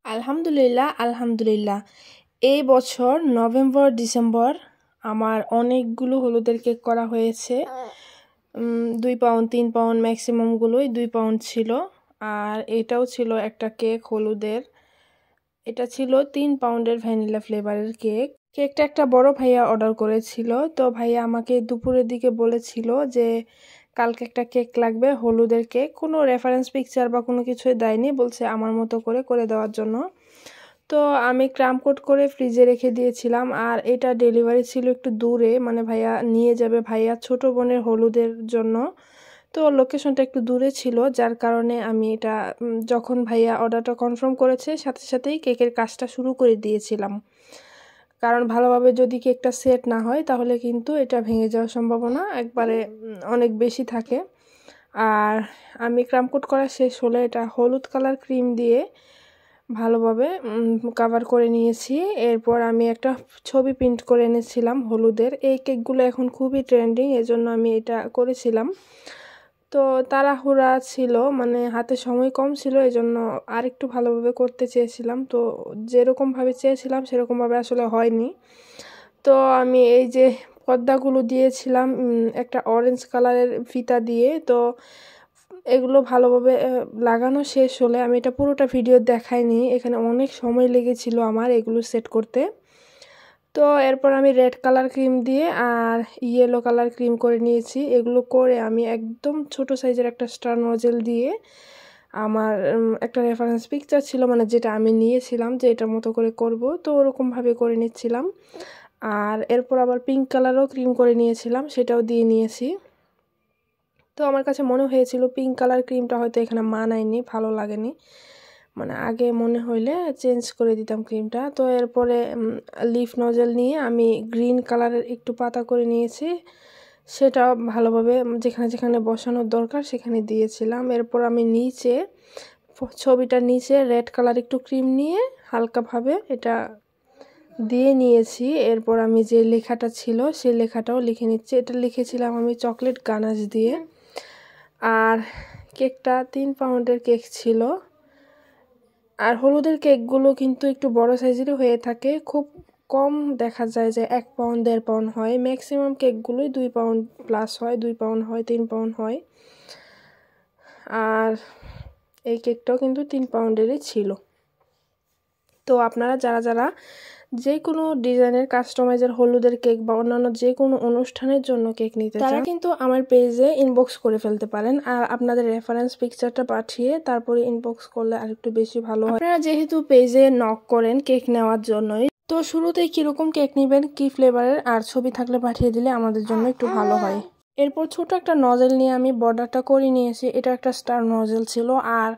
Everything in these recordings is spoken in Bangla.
আলহামদুলিল্লাহ আলহামদুলিল্লাহ। এই বছর নভেম্বর ডিসেম্বর আমার অনেকগুলো হলুদের কেক করা হয়েছে। 2 পাউন্ড 3 পাউন্ড ম্যাক্সিমামগুলোই 2 পাউন্ড ছিল। আর এটাও ছিল একটা কেক হলুদের, এটা ছিল 3 পাউন্ডের ভ্যানিলা ফ্লেভারের কেক। কেকটা একটা বড় ভাইয়া অর্ডার করেছিল, তো ভাইয়া আমাকে দুপুরের দিকে বলেছিল যে কালকে একটা কেক লাগবে, হলুদের কেক। কোনো রেফারেন্স পিকচার বা কোনো কিছুই দেয়নি, বলছে আমার মতো করে করে দেওয়ার জন্য। তো আমি ক্রাম কোট করে ফ্রিজে রেখে দিয়েছিলাম। আর এটা ডেলিভারি ছিল একটু দূরে, মানে ভাইয়া নিয়ে যাবে ভাইয়া ছোট বোনের হলুদের জন্য। তো লোকেশনটা একটু দূরে ছিল, যার কারণে আমি এটা যখন ভাইয়া অর্ডারটা কনফার্ম করেছে সাথে সাথেই কেকের কাজটা শুরু করে দিয়েছিলাম। কারণ ভালোভাবে যদি কেকটা সেট না হয় তাহলে কিন্তু এটা ভেঙে যাওয়ার সম্ভাবনা একবারে অনেক বেশি থাকে। আর আমি ক্রাম কোট করা শেষ হলে এটা হলুদ কালার ক্রিম দিয়ে ভালোভাবে কভার করে নিয়েছি। এরপর আমি একটা ছবি প্রিন্ট করে এনেছিলাম হলুদের। এই কেকগুলো এখন খুবই ট্রেন্ডিং, এজন্য আমি এটা করেছিলাম। তো তাড়াহুড়া ছিল, মানে হাতে সময় কম ছিল, এজন্য আরেকটু ভালোভাবে করতে চেয়েছিলাম। তো যেরকমভাবে চেয়েছিলাম সেরকমভাবে আসলে হয়নি। তো আমি এই যে পর্দাগুলো দিয়েছিলাম একটা অরেঞ্জ কালারের ফিতা দিয়ে, তো এগুলো ভালোভাবে লাগানো শেষ হলে, আমি এটা পুরোটা ভিডিও দেখাইনি, এখানে অনেক সময় লেগেছিল আমার এগুলো সেট করতে। তো এরপর আমি রেড কালার ক্রিম দিয়ে আর ইয়েলো কালার ক্রিম করে নিয়েছি। এগুলো করে আমি একদম ছোট সাইজের একটা স্টার নজেল দিয়ে, আমার একটা রেফারেন্স পিকচার ছিল, মানে যেটা আমি নিয়েছিলাম যে এটার মতো করে করব, তো ওরকমভাবে করে নিচ্ছিলাম। আর এরপর আবার পিঙ্ক কালারও ক্রিম করে নিয়েছিলাম, সেটাও দিয়ে নিয়েছি। তো আমার কাছে মনে হয়েছিল পিঙ্ক কালার ক্রিমটা হয়তো এখানে মানায়নি, ভালো লাগেনি, মানে আগে মনে হইলে চেঞ্জ করে দিতাম ক্রিমটা। তো এরপরে লিফ নজেল নিয়ে আমি গ্রিন কালারের একটু পাতা করে নিয়েছি, সেটা ভালোভাবে যেখানে যেখানে বসানোর দরকার সেখানে দিয়েছিলাম। এরপর আমি নিচে ছবিটার নিচে রেড কালার একটু ক্রিম নিয়ে হালকাভাবে এটা দিয়ে নিয়েছি। এরপর আমি যে লেখাটা ছিল সেই লেখাটাও লিখে নিচ্ছি। এটা লিখেছিলাম আমি চকলেট গানাশ দিয়ে। আর কেকটা 3 পাউন্ডের কেক ছিল। আর হলুদের কেকগুলো কিন্তু একটু বড় সাইজেরই হয়ে থাকে, খুব কম দেখা যায় যে 1 পাউন্ড 1.5 পাউন্ড হয়। ম্যাক্সিমাম কেকগুলোই 2 পাউন্ড প্লাস হয়, 2 পাউন্ড হয়, 3 পাউন্ড হয়। আর এই কেকটাও কিন্তু 3 পাউন্ডেরই ছিল। তো আপনারা যারা যারা যে কোনো ডিজাইনের কাস্টমাইজের হলুদের কেক বা অন্যান্য যে কোনো অনুষ্ঠানের জন্য কেক নিতে চান, তারা কিন্তু আমার পেজে ইনবক্স করে ফেলতে পারেন। আর আপনাদের রেফারেন্স পিকচারটা পাঠিয়ে তারপরে ইনবক্স করলে আরেকটু বেশি ভালো হয়। আপনারা যেহেতু পেজে নক করেন কেক নেওয়ার জন্যই, তো শুরুতেই কিরকম কেক নেবেন, কি ফ্লেভারের, আর ছবি থাকলে পাঠিয়ে দিলে আমাদের জন্য একটু ভালো হয়। এরপর ছোট একটা নজেল নিয়ে আমি বর্ডারটা করে নিয়েছি, এটা একটা স্টার নজেল ছিল। আর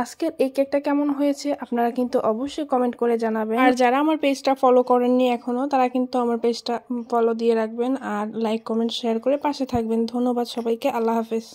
আজকের এই কেকটা কেমন হয়েছে আপনারা কিন্তু অবশ্যই কমেন্ট করে জানাবেন। আর যারা আমার পেজটা ফলো করেননি এখনো, তারা কিন্তু আমার পেজটা ফলো দিয়ে রাখবেন আর লাইক কমেন্ট শেয়ার করে পাশে থাকবেন। ধন্যবাদ সবাইকে, আল্লাহ হাফেজ।